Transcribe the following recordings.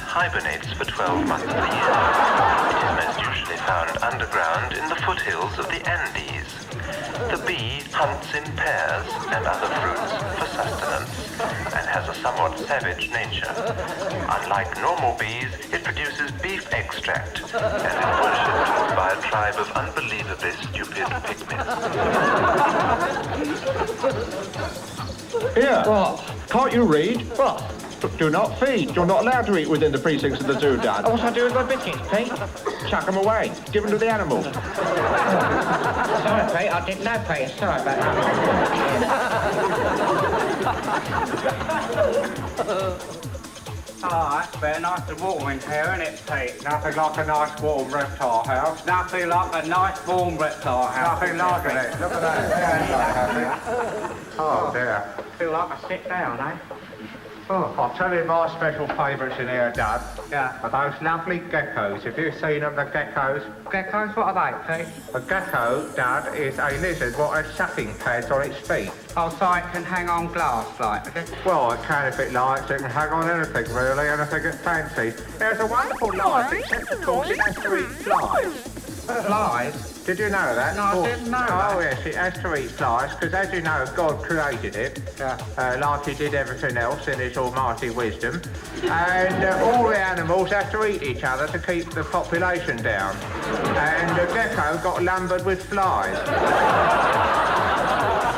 Hibernates for 12 months of the year. It is most usually found underground in the foothills of the Andes. The bee hunts in pears and other fruits for sustenance and has a somewhat savage nature. Unlike normal bees, it produces beef extract and is worshipped by a tribe of unbelievably stupid pygmies. Here. What? Can't you read? What? Do not feed. You're not allowed to eat within the precincts of the zoo, Dad. What I do with my biscuits, Pete? Chuck them away. Give them to the animals. Sorry, Pete, I didn't know, Pete. Sorry about that. Oh, it's very nice and warm in here, isn't it, Pete? Nothing like a nice warm reptile house. Nothing like a nice warm reptile house. Nothing like it. Look at that. Oh dear. Feel like I sit down, eh? Oh, I'll tell you my special favourites in here, Dad. Yeah. Are those lovely geckos. Have you seen them, the geckos? Geckos, what are they, Pete? A gecko, Dad, is a lizard what has sucking pads on its feet. Oh, so it can hang on glass, like, is it? Well, it can if it likes. It can hang on anything, really, anything it fancies. There's a wonderful life, except, of course, it has to eat flies. Flies? Did you know that? No, I didn't know that. Oh, yes, it has to eat flies, because as you know, God created it, like he did everything else in his almighty wisdom. And all the animals have to eat each other to keep the population down. And the gecko got lumbered with flies.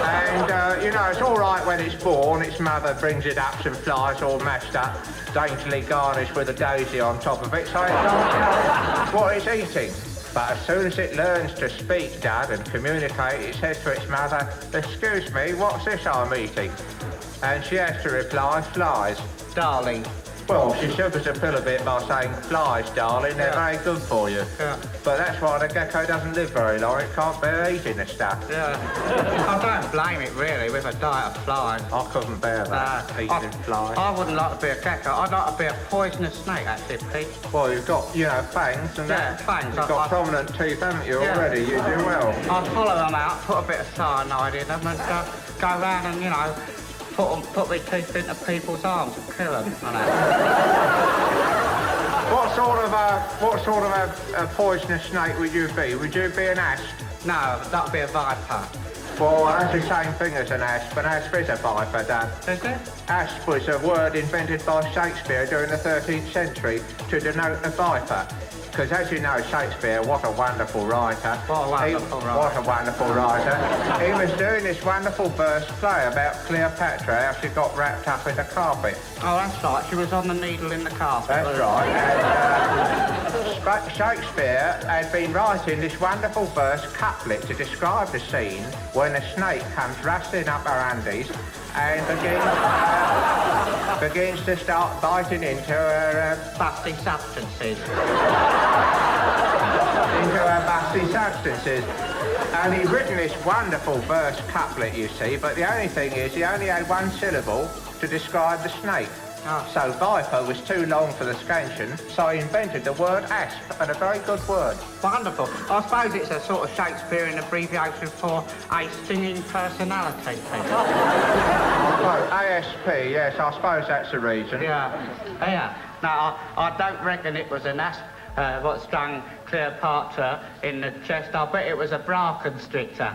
And, you know, it's all right when it's born. Its mother brings it up some flies all mashed up, daintily garnished with a daisy on top of it, so it can't know what it's eating. But as soon as it learns to speak, Dad, and communicate, it says to its mother, "Excuse me, what's this I'm eating?" And she has to reply, "Flies." Darling. Well, she sugars the pill a bit by saying, "Flies, darling, they're very good for you." Yeah. But that's why the gecko doesn't live very long. It can't bear eating the stuff. Yeah. I don't blame it, really, with a diet of flies. I couldn't bear that, eating flies. I wouldn't like to be a gecko. I'd like to be a poisonous snake, actually, Pete. Well, you've got, you know, fangs and that. Fangs. You've got prominent teeth, haven't you, already? You do well. I'd follow them out, put a bit of cyanide in them and go round and, you know, put my teeth into people's arms and kill them. What sort of a poisonous snake would you be? Would you be an asp? No, that'd be a viper. Well, that's the same thing as an asp. An asp is a viper, Dad. Is it? Asp was a word invented by Shakespeare during the 13th century to denote a viper. Because as you know, Shakespeare, what a wonderful writer. What a wonderful writer. He was doing this wonderful verse play about Cleopatra, how she got wrapped up in the carpet. Oh, that's right. She was on the needle in the carpet. That's right. And, Shakespeare had been writing this wonderful verse couplet to describe the scene when a snake comes rustling up her undies and begins to start biting into her busty substances. And he'd written this wonderful verse couplet, you see, but the only thing is he only had one syllable to describe the snake. Oh. So viper was too long for the scansion, so he invented the word asp, and a very good word. Wonderful. I suppose it's a sort of Shakespearean abbreviation for a stinging personality. Well, ASP, yes, I suppose that's the reason. Yeah. Now, I don't reckon it was an asp what stung Cleopatra in the chest. I bet it was a bra constrictor.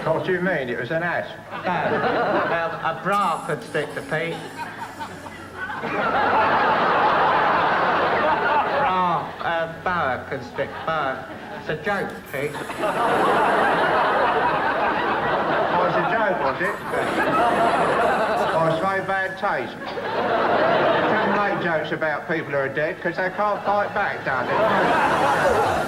What do you mean? It was an asp? A bra constrictor, Pete. Boa constrictor. It's a joke, Pete. Oh, it's a joke, was it? Oh, it's very bad taste. You shouldn't make jokes about people who are dead, because they can't fight back, darling.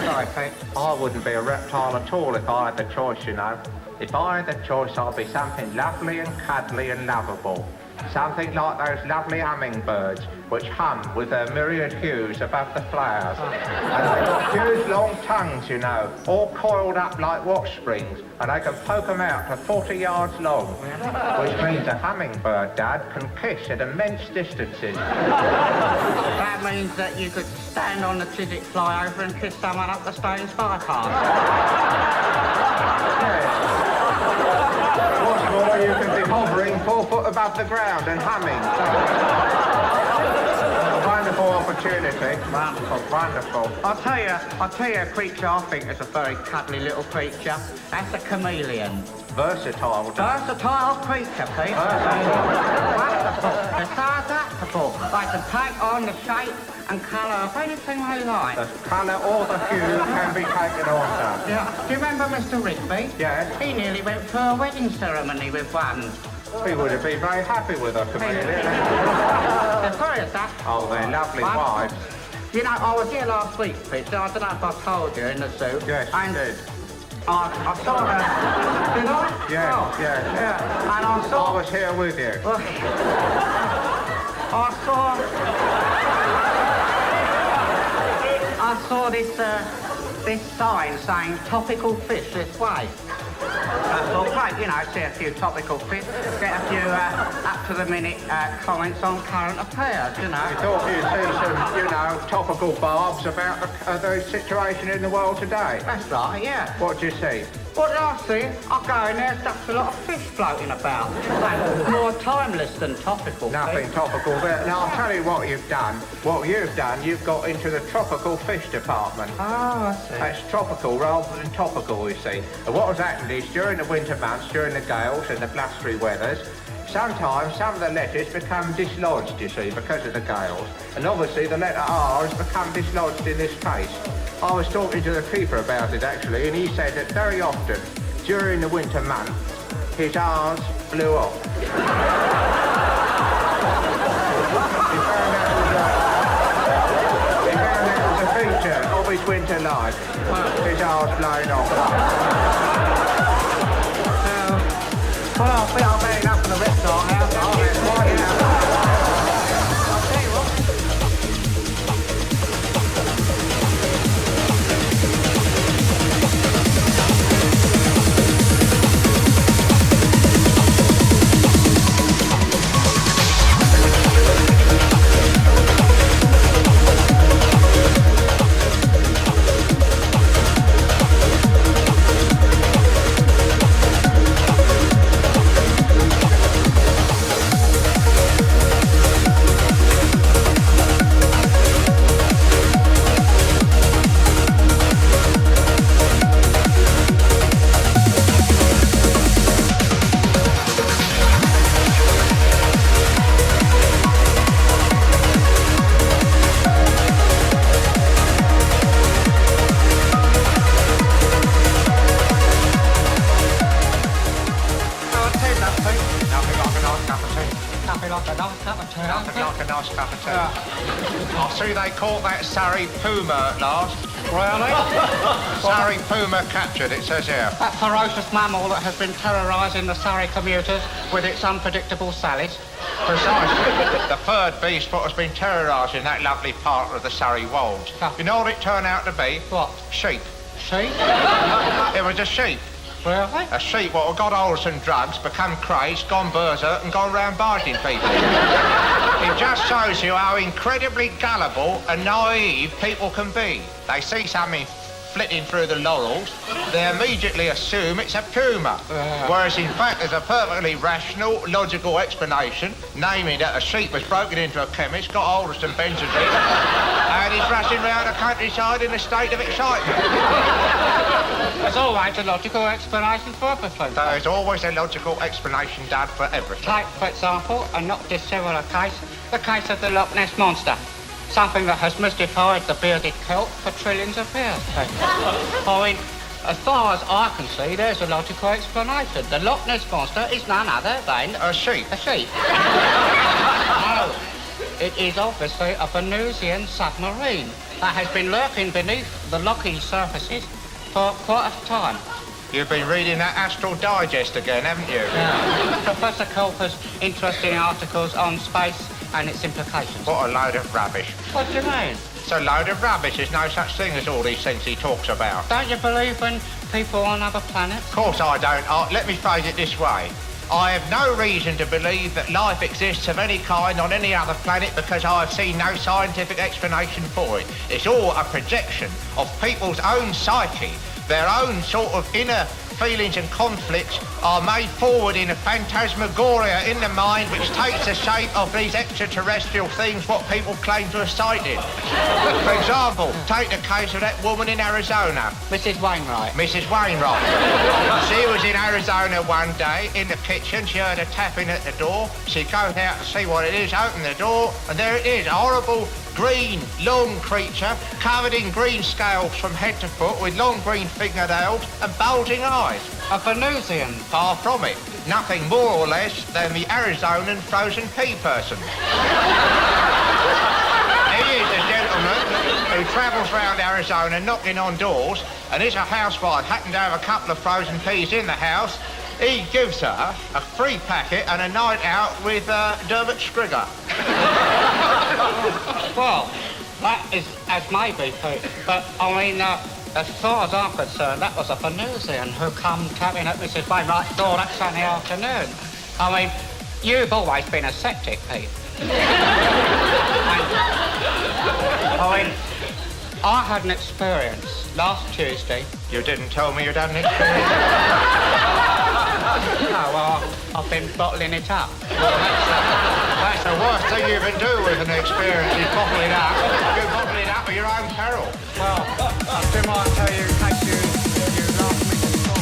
Sorry, Pete. I wouldn't be a reptile at all if I had the choice, you know. If I had the choice, I'd be something lovely and cuddly and lovable. Something like those lovely hummingbirds which hum with their myriad hues above the flowers. And they've got huge long tongues, you know, all coiled up like watch springs, and they can poke them out to 40 yards long, which means a hummingbird, Dad, can kiss at immense distances. That means that you could stand on the Chiswick flyover and kiss someone up the Staines bypass. What's more, you can be hovering 4 foot above the ground and humming. A wonderful opportunity. Wonderful, wonderful. I'll tell you a creature I think is a very cuddly little creature. That's a chameleon. Versatile. Versatile creature, Pete. Wonderful. They're so adaptable. They can take on the shape and colour of anything they like. The colour or the hue can be taken also. Yeah. Do you remember Mr. Rigby? Yes. He nearly went for a wedding ceremony with one. He would have been very happy with a chameleon. They're very adaptable. Oh, they're lovely wives. You know, I was here last week, Pete, so I don't know if I told you in the zoo. Yes, you did. I saw her. Did I? Yes, Oh, yes. Yeah. And I I saw... was here with you. I saw this sign saying topical fish this way. I thought, great, you know, see a few topical fish, get a few up-to-the-minute comments on current affairs, you know. You thought you'd see some, you know, topical barbs about the situation in the world today. That's right, yeah. What do you see? What did I see? I go in there, there's just a lot of fish floating about. Like, more timeless than topical. Nothing topical there. Now, I'll tell you what you've done. What you've done, you've got into the tropical fish department. Oh, I see. That's tropical rather than topical, you see. And what has happened is, during the winter months, during the gales and the blustery weathers, sometimes some of the letters become dislodged, you see, because of the gales. And obviously the letter R has become dislodged in this case. I was talking to the keeper about it, actually, and he said that very often, during the winter months, his R's blew off. He found out it was a feature of his winter life. His R's blown off. Well, I think I've had enough of the restaurant now. I'll tell you what. I see they caught that Surrey puma at last. Really? Surrey puma captured, it says here. That ferocious mammal that has been terrorising the Surrey commuters with its unpredictable sallies. Precisely. The third beast what has been terrorising that lovely part of the Surrey wolds. You know what it turned out to be? What? Sheep. Sheep? It was a sheep. Really? A sheep what got hold of some drugs, become crazed, gone berserk and gone round biting people. It just shows you how incredibly gullible and naive people can be. They see something flitting through the laurels, they immediately assume it's a puma. Whereas in fact there's a perfectly rational, logical explanation, namely that a sheep was broken into a chemist, got hold of some benzodiazepine, and is rushing round the countryside in a state of excitement. There's always a logical explanation for everything. There is always a logical explanation, Dad, for everything. Take, for example, a not dissimilar case, the case of the Loch Ness Monster. Something that has mystified the bearded Celt for trillions of years. I mean, as far as I can see, there's a logical explanation. The Loch Ness Monster is none other than... A sheep. A sheep. No, it is obviously a Venusian submarine that has been lurking beneath the Lochie surfaces for quite a time. You've been reading that Astral Digest again, haven't you? Yeah. Professor Cooper's interesting articles on space and its implications. What a load of rubbish. What do you mean? It's a load of rubbish. There's no such thing as all these things he talks about. Don't you believe in people on other planets? Of course I don't. Let me phrase it this way. I have no reason to believe that life exists of any kind on any other planet because I have seen no scientific explanation for it. It's all a projection of people's own psyche. Their own sort of inner feelings and conflicts are made forward in a phantasmagoria in the mind which takes the shape of these extraterrestrial things what people claim to have sighted. For example, take the case of that woman in Arizona. Mrs. Wainwright. Mrs. Wainwright. She was in Arizona one day, in the kitchen, she heard a tapping at the door. She goes out to see what it is, opened the door, and there it is, a horrible green, long creature, covered in green scales from head to foot, with long green fingernails and bulging eyes. A Venusian. Far from it. Nothing more or less than the Arizonan frozen pea person. He is a gentleman who travels around Arizona knocking on doors, and as a housewife happened to have a couple of frozen peas in the house, he gives her a free packet and a night out with Dermot Scrigger. Well, that is as may be, Pete. But, I mean, as far as I'm concerned, that was a Venusian who come tapping at Mrs. Wainwright's door that Sunday afternoon. I mean, you've always been a sceptic, Pete. I mean, I had an experience last Tuesday. You didn't tell me you'd had an experience. No, well, I've been bottling it up. That's the worst thing you can do with an experience is bottle it up. You bottle it up at your own peril. Well, I do might tell you in case you last me to talk.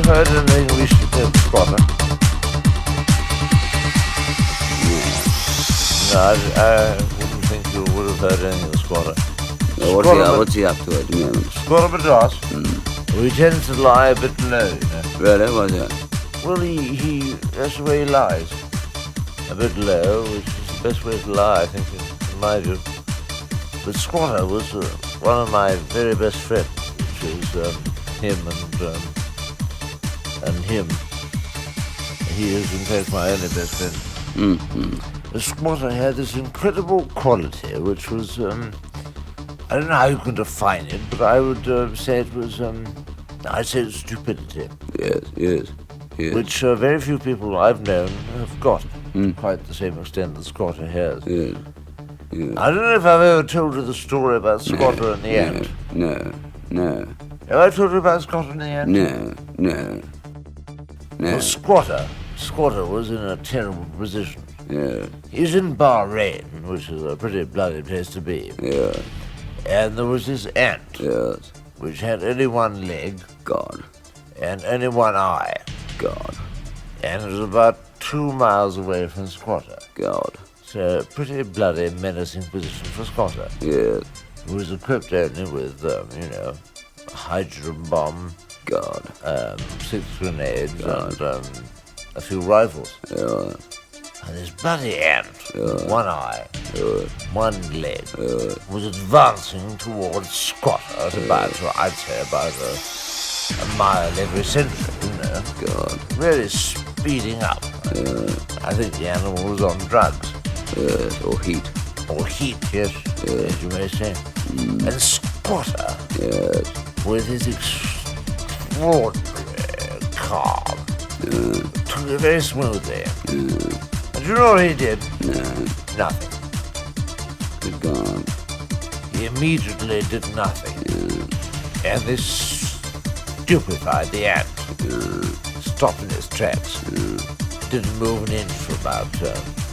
Heard an English squatter? No, I wouldn't think you would have heard anything of the squatter. What's he up to at the moment? Squatter Madras? We tend to lie a bit low, you know. Really? What's that? Well, he that's the way he lies. A bit low, which is the best way to lie, I think, in my view. But Squatter was one of my very best friends, which is him and him. He is, in fact, my only best friend. The Squatter had this incredible quality, which was, I don't know how you can define it, but I would say it was, I'd say it's stupidity. Yes. Which very few people I've known have got, quite the same extent that Squatter has. Yes. I don't know if I've ever told you the story about Squatter and the Ant. No. Have I told you about Squatter and the Ant? No. Well, Squatter was in a terrible position. Yeah. He's in Bahrain, which is a pretty bloody place to be. Yeah. And there was this ant, Yes. which had only one leg God. and only one eye. God. And it was about 2 miles away from Squatter. God. So a pretty bloody menacing position for Squatter. Yes. He was equipped only with, a hydrogen bomb, God. 6 grenades, God. and a few rifles. Yeah. And this bloody ant, with one eye, Yeah. one leg, was advancing towards Squatter at about, I'd say, about a mile every century, you know. God. Really speeding up. I think the animal was on drugs. Yes. Or heat. Or heat, yes, as you may say. And Squatter, Yes. with his extraordinary calm, took it very smoothly. And you know what he did? No. Nothing. Good God. He immediately did nothing. And this stupefied the ant, stopped in his tracks. Didn't move an inch for about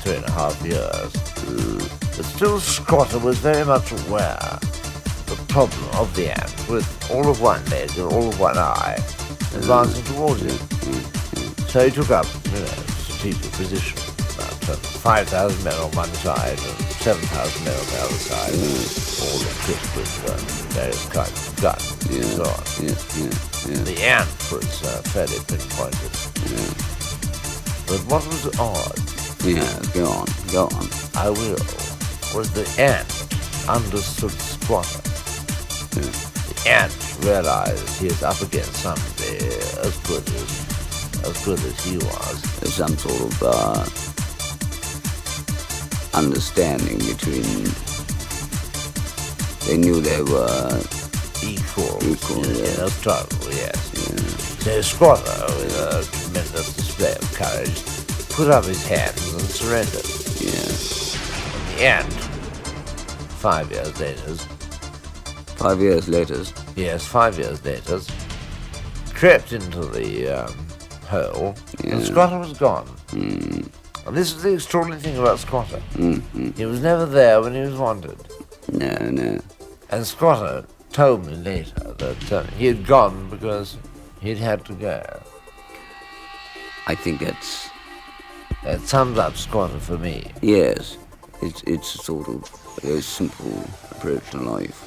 3.5 years. But still Squatter was very much aware of the problem of the ant, with all of one leg and all of one eye advancing towards him. So he took up strategic position, about 5,000 men on one side and 7,000 men on the other side, all equipped with various kinds of guns and so on. The ant was fairly pinpointed. But what was odd, Go on. I will, was the ant understood Squatter. The ant realized he is up against somebody as good as he was. There's some sort of understanding between. They knew they were Equal yeah. in a struggle, yes. So Squatter, with a tremendous display of courage, put up his hands and surrendered. And the ant, 5 years later, 5 years later. yes, 5 years later, crept into the hole, and Squatter was gone. And this is the extraordinary thing about Squatter. He was never there when he was wanted. No. And Squatter told me later that he had gone because he'd had to go. I think That sums up Squatter for me. yes, it's a sort of a very simple approach to life.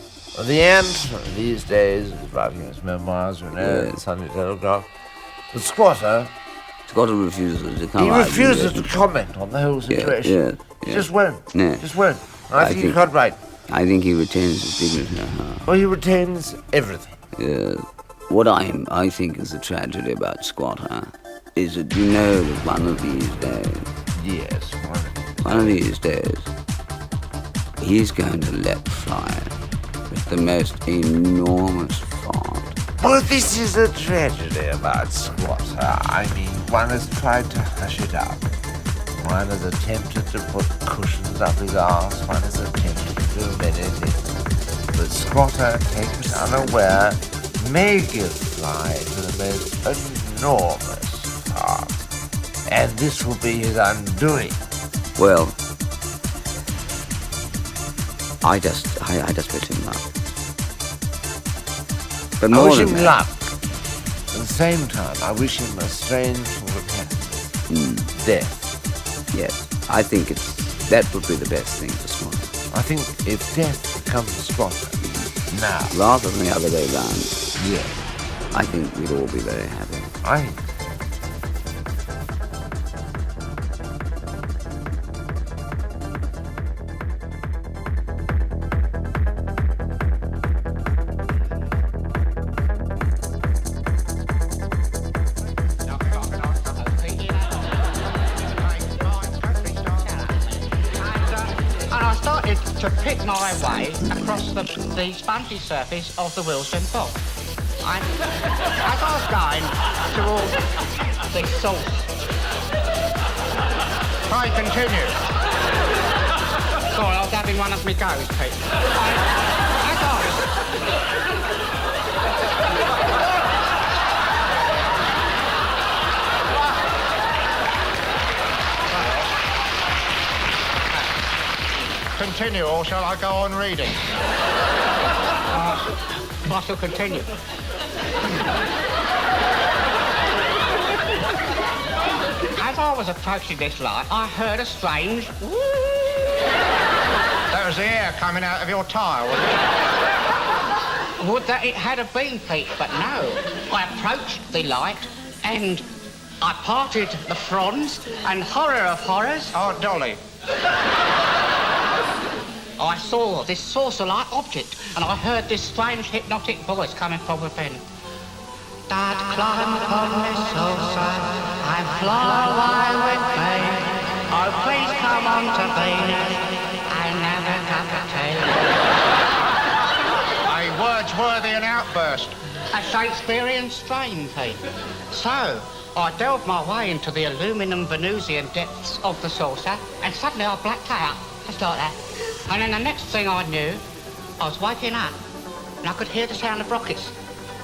The ant, these days, is writing his memoirs, in the Sunday Telegraph. The Squatter, Squatter refuses to come he out. refuses to comment on the whole situation. He just won't. No. Just won't. I think he's quite right. I think he retains his dignity. Well, he retains everything. What I think is the tragedy about Squatter is that you know that one of these days, Yes, one of these days, he's going to let fly with the most enormous fart. well, this is a tragedy about Squatter. I mean, one has tried to hush it up. One has attempted to put cushions up his arse. One has attempted to do many things. But Squatter, taken unaware, may give fly to the most enormous fart. And this will be his undoing. Well, I just wish him luck. But I more wish than him that, luck. At the same time, I wish him a strange sort of happiness. Death. yes, I think that would be the best thing for Squatter. I think if death becomes Squatter, now, Rather than the other way round, yes, I think we'd all be very happy. I And I started to pick my way across the spongy surface of the Wilson Bog. And as I was going towards the source, I continued. Sorry, I was having one of my goes, Pete. As I Continue, or shall I go on reading? I shall continue. As I was approaching this light, I heard a strange woo. That was the air coming out of your tyre, wasn't it? Would that it had have been, Pete, but no. I approached the light and I parted the fronds, and horror of horrors, Oh, Dolly. I saw this saucer-like object, and I heard this strange hypnotic voice coming from within. Dad, climb upon this saucer and fly away with me. Oh, please come on to Venus and have a cup of tea. A Wordsworthian outburst. A Shakespearean strain, Pete. So, I delved my way into the aluminum Venusian depths of the saucer, and suddenly I blacked out, just like that. And then the next thing I knew, I was waking up, and I could hear the sound of rockets,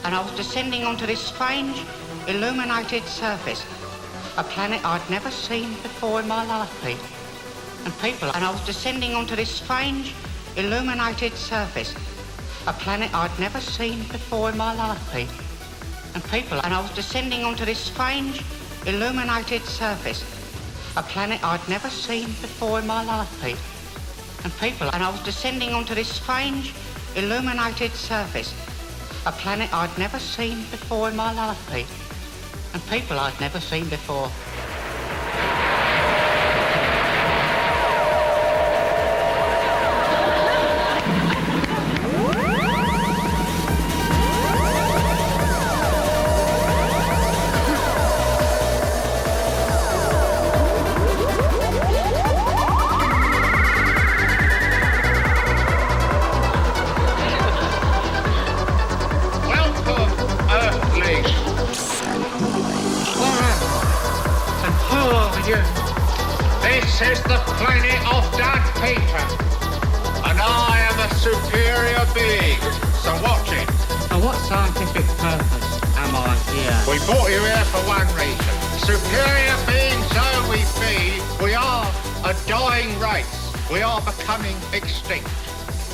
and I was descending onto this strange, illuminated surface, a planet I'd never seen before in my life, Pete. And people, and I was descending onto this strange, illuminated surface, a planet I'd never seen before in my life, Pete. And people, and I was descending onto this strange, illuminated surface, a planet I'd never seen before in my life, Pete. And people, and I was descending onto this strange, illuminated surface, a planet I'd never seen before in my life, Pete. And people I'd never seen before. This is the planet of Dad Peter, and I am a superior being, so watch it. For what scientific purpose am I here? We brought you here for one reason. Superior beings though we be, we are a dying race. We are becoming extinct.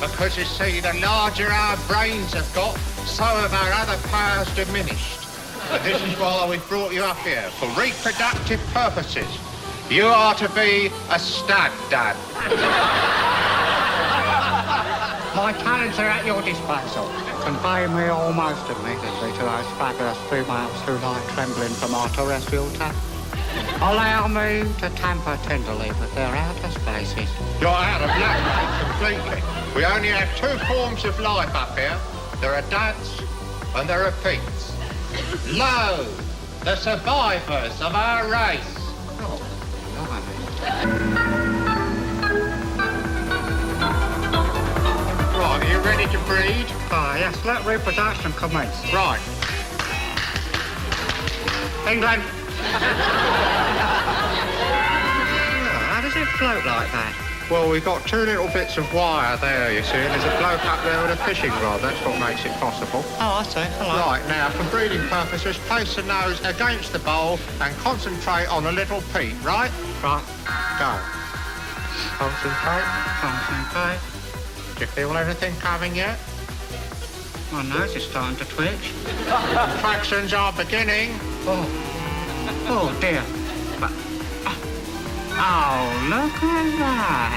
Because you see, the larger our brains have got, so have our other powers diminished. But this is why we've brought you up here, for reproductive purposes. You are to be a stag, Dad. My talents are at your disposal. Convey me almost immediately to those fabulous females who lie trembling from our terrestrial tap. Allow me to tamper tenderly with their outer spaces. You're out of luck, mate, completely. We only have two forms of life up here. There are dads and there are Petes. Lo, the survivors of our race. Right, are you ready to breed? Ah, yes, let reproduction commence. Right. England! How does it float like that? Well, we've got two little bits of wire there, you see, and there's a bloke up there with a fishing rod. That's what makes it possible. Oh, I see. Hello. Right, now, for breeding purposes, place the nose against the bowl and concentrate on a little peat, right? Right. Go. Concentrate. Concentrate. Do you feel everything coming yet? My nose is starting to twitch. Contractions are beginning. Oh. Oh, dear. But... Oh, look at that.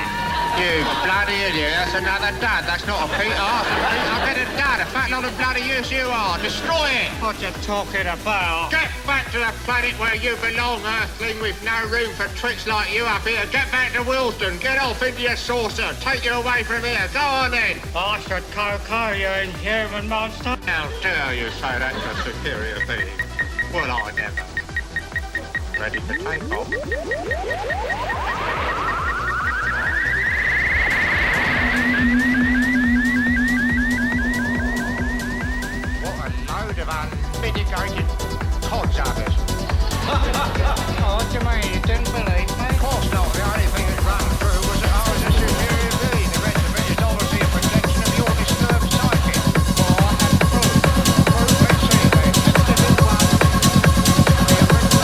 You bloody idiot, that's another dad. That's not a Peter. I bet a dad, a fat lot of bloody use you are. Destroy it. What you talking about? Get back to the planet where you belong, Earthling, with no room for tricks like you up here. Get back to Wilston. Get off into your saucer. Take you away from here. Go on then. I should cocoa, you inhuman monster. How dare you say that to a superior being? Well, I never. Ready for takeoff? What a load of unmitigated codsuckers. Oh, what do you mean? You didn't believe me? Of course not. The only thing that ran through was that I was a superior being. The rest of it is obviously a projection of your disturbed psyche. Well, I had proof. Proof, let's see then. Exhibit 1. The original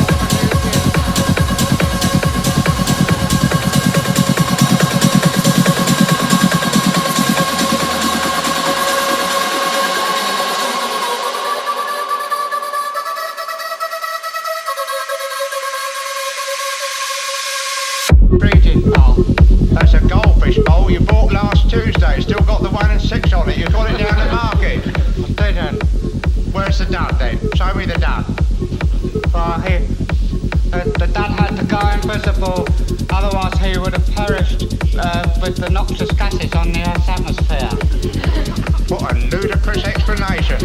breeding bowl. That's a goldfish bowl you bought last Tuesday. Still got the 1 and 6 on it. You got it down the market. I didn't. Where's the dad then? Show me the dad. Right, here. The dad had to go invisible, otherwise he would have perished with the noxious gases on the Earth's atmosphere. What a ludicrous explanation.